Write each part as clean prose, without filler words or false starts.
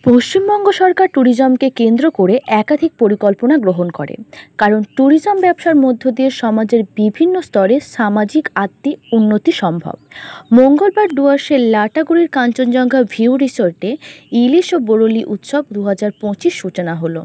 পশ্চিমবঙ্গ সরকার ট্যুরিজমকে কেন্দ্র করে একাধিক পরিকল্পনা গ্রহণ করে, কারণ ট্যুরিজম ব্যবসার মধ্য দিয়ে সমাজের বিভিন্ন স্তরে সামাজিক আর্থিক উন্নতি সম্ভব। মঙ্গলবার ডুয়ার্সের লাটাগুড়ির কাঞ্চনজঙ্ঘা ভিউ রিসোর্টে ইলিশ ও বরলি উৎসব 2025 সূচনা হলো।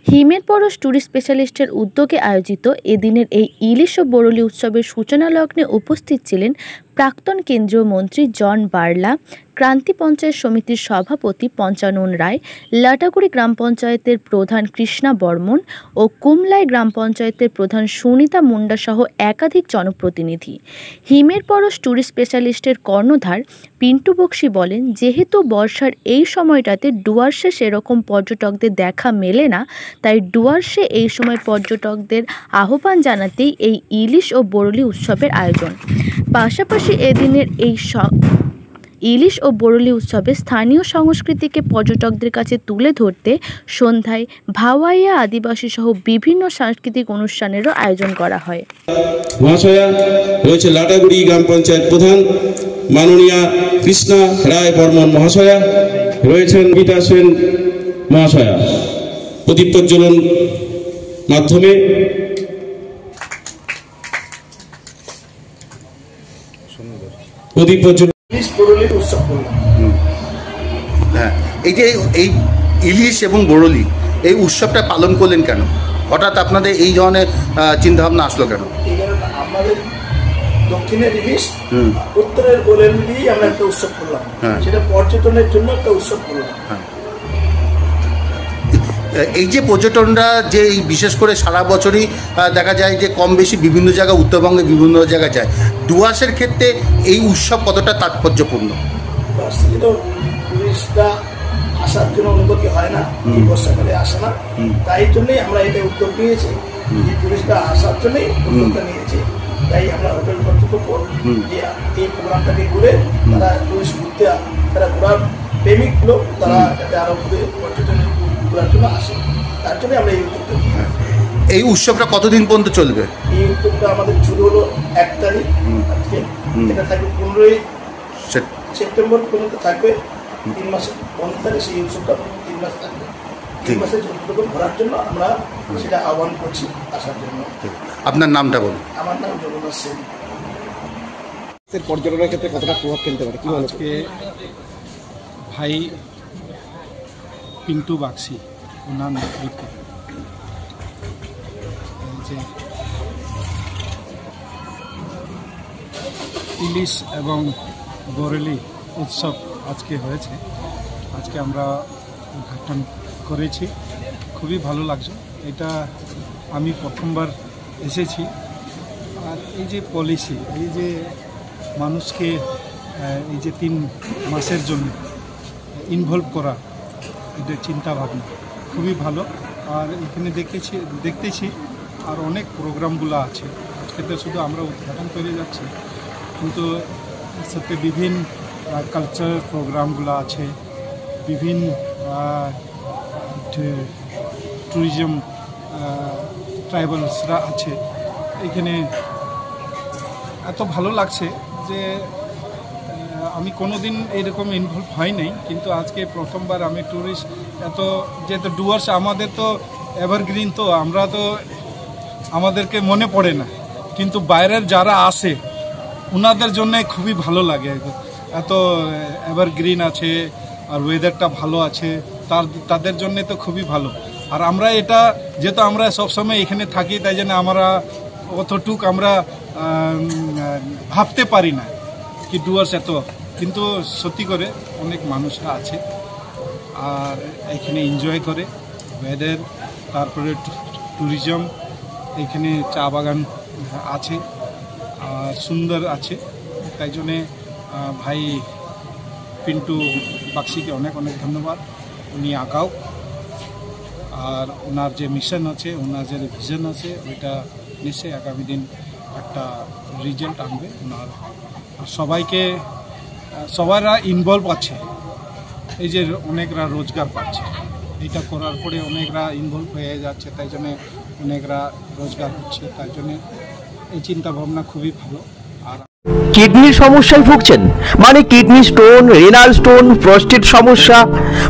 হিমের পরশ ট্যুরিস্ট স্পেশালিস্টের উদ্যোগে আয়োজিত এদিনের এই ইলিশ ও বরলি উৎসবের সূচনা লগ্নে উপস্থিত ছিলেন প্রাক্তন কেন্দ্রীয় মন্ত্রী জন বার্লা, ক্রান্তি পঞ্চায়েত সমিতির সভাপতি পঞ্চানন রায়, লাটাগুড়ি গ্রাম পঞ্চায়েতের প্রধান কৃষ্ণা বর্মন ও কুমলাই গ্রাম পঞ্চায়েতের প্রধান সুনিতা মুন্ডা সহ একাধিক জনপ্রতিনিধি। হিমের পরশ ট্যুরিস্ট স্পেশালিস্টের কর্ণধার পিন্টু বক্সি বলেন, যেহেতু বর্ষার এই সময়টাতে ডুয়ার্সে সেরকম পর্যটকদের দেখা মেলে না, তাই ডুয়ার্সে এই সময় পর্যটকদের আহ্বান জানাতেই এই ইলিশ ও বরলি উৎসবের আয়োজন। পাশাপাশি এদিনের এই ইলিশ ও বরলি উৎসবে স্থানীয় সংস্কৃতিকে পর্যটকদের কাছে তুলে ধরতে সন্ধ্যায় ভাওয়াইয়া আদিবাসী সহ বিভিন্ন সাংস্কৃতিক অনুষ্ঠানেরও আয়োজন করা হয়। মহাশয়া রয়েছে লাটাগুড়ি গ্রাম পঞ্চায়েত প্রধান মাননীয়া কৃষ্ণা রায় বর্মন মহাশয়া, রয়েছেন গীতা সেন মহাশয়া। প্রদীপ প্রজ্বলন মাধ্যমে প্রদীপ প্রজ্বলন এই যে এই ইলিশ এবং বরলি এই উৎসবটা পালন করলেন কেন? হঠাৎ আপনাদের এই ধরনের চিন্তাভাবনা আসলো কেন? আমাদের দক্ষিণের ইলিশ, উত্তরের বরলি দিয়েই আমরা একটা উৎসব করলাম, সেটা পর্যটনের জন্য একটা উৎসব করলাম। এই যে পর্যটনরা যে বিশেষ করে সারা বছরই দেখা যায় যে কম বেশি বিভিন্ন জায়গায় উত্তরবঙ্গে বিভিন্ন জায়গায় যায়, ডুয়ার্সের ক্ষেত্রে এই উৎসব কতটা তাৎপর্যপূর্ণ? টুরিস্টরা আসার জন্য অনুমতি হয় না, এই বর্ষাকালে আসে না, তাই জন্যই আমরা এটা উদ্যোগ নিয়েছি। এই টুরিস্টরা আসার জন্যই উদ্যোগটা নিয়েছি। তাই আমরা হোটেল কর্তৃপক্ষ এই প্রোগ্রামটাকে ঘুরে তারা টুরিস্ট ঘুরতে, তারা ঘোরার প্রেমিক লোক, তারা যাতে আরো পর্যটনের ঘোরার জন্য আসে, তার জন্য আমরা এই উদ্যোগটা নিই। এই উৎসবটা কতদিন পর্যন্ত চলবে? এই উদ্যোগটা আমাদের শুরু হলো 1 তারিখ আজকে, এটা থাকবে 15ই সেপ্টেম্বর পর্যন্ত থাকবে। 3 মাসের 15 তারিখ সেই উৎসবটা 3 মাস থাকবে। 3 মাসের উদ্যোগ ঘোরার জন্য আমরা সেটা আহ্বান করছি আসার জন্য। আপনার নামটা বলুন। আমার নাম জগন্নাথ সেন। পর্যটনের ক্ষেত্রে কতটা প্রভাব ফেলতে পারে? আজকে ভাই পিন্টু বাক্সি ওনার নেতৃত্বে যে ইলিশ এবং বরলি উৎসব আজকে হয়েছে, আজকে আমরা উদ্ঘাটন করেছি। খুবই ভালো লাগছে। এটা আমি প্রথমবার এসেছি। আর এই যে পলিসি, এই যে মানুষকে এই যে 3 মাসের জন্য ইনভলভ করা, এটা চিন্তাভাবনা খুবই ভালো। আর এখানে দেখতেছি আর অনেক প্রোগ্রামগুলো আছে। আজকে তো শুধু আমরা উদ্ঘাটন করে যাচ্ছি, কিন্তু সাথে বিভিন্ন কালচারাল প্রোগ্রামগুলো আছে, বিভিন্ন ট্যুরিজম ট্রাইবালসরা আছে। এখানে এত ভালো লাগছে যে আমি কোনোদিন এরকম ইনভলভ হয় নাই, কিন্তু আজকে প্রথমবার আমি ট্যুরিস্ট এত, যেহেতু ডুয়ার্স আমাদের তো এভারগ্রিন, তো আমরা তো আমাদেরকে মনে পড়ে না, কিন্তু বাইরের যারা আসে ওনাদের জন্য খুবই ভালো লাগে। এত এভারগ্রিন আছে আর ওয়েদারটা ভালো আছে, তাদের জন্য তো খুবই ভালো। আর আমরা এটা যেহেতু আমরা সবসময় এখানে থাকি, তাই জন্য আমরা অতটুক আমরা ভাবতে পারি না কি ডুয়ার্স এত, কিন্তু সত্যি করে অনেক মানুষরা আছে আর এখানে এনজয় করে ওয়েদার, তারপরে ট্যুরিজম, এখানে চা বাগান আছে আর সুন্দর আছে। তাই জন্যে ভাই পিন্টু বাক্সিকে অনেক অনেক ধন্যবাদ। উনি আগাও, আর ওনার যে মিশন আছে, ওনার যে ভিশন আছে, ওইটা নিশ্চয়ই আগামী দিন একটা রেজাল্ট আনবে ওনার। সবাইরা ইনভলভ আছে, এই যে অনেকরা রোজগার পাচ্ছে, এটা করার পরে অনেকরা ইনভলভ হয়ে যাচ্ছে, তাই জন্যে অনেকরা রোজগার হচ্ছে। তাই জন্যে এই চিন্তা ভাবনা খুবই ভালো। আর কিডনির সমস্যায় ভুগছেন, মানে kidney stone, renal stone, prostate সমস্যা,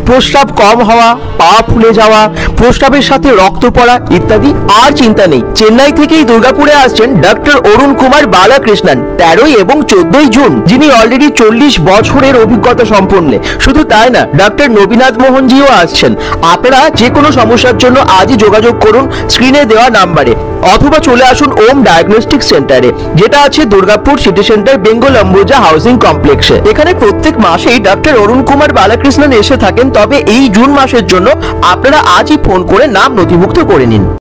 প্রস্রাব কম হওয়া, পা ফুলে যাওয়া, প্রস্রাবের সাথে রক্ত পড়া ইত্যাদি? আর চিন্তা নেই, চেন্নাই থেকেই দুর্গাপুরে আসছেন ডক্টর অরুণ কুমার বালাকৃষ্ণন 13 এবং 14 জুন, যিনি অলরেডি 40 বছরের অভিজ্ঞতা সম্পন্ন। শুধু তাই না, ডক্টর নবীনাথ মোহনজিও আসছেন। আপনারা যে কোনো সমস্যার জন্য আজই যোগাযোগ করুন স্ক্রিনে দেওয়া নাম্বারে, অথবা চলে আসুন ওম ডায়াগনস্টিক সেন্টারে, যেটা আছে Durgapur city centre Bengal Ambuja housing কমপ্লেক্সে। এখানে প্রত্যেক মাসেই ডক্টর অরুণ কুমার বালাকৃষ্ণন এসে থাকেন, তবে এই জুন মাসের জন্য আপনারা আজই ফোন করে নাম নথিভুক্ত করে নিন।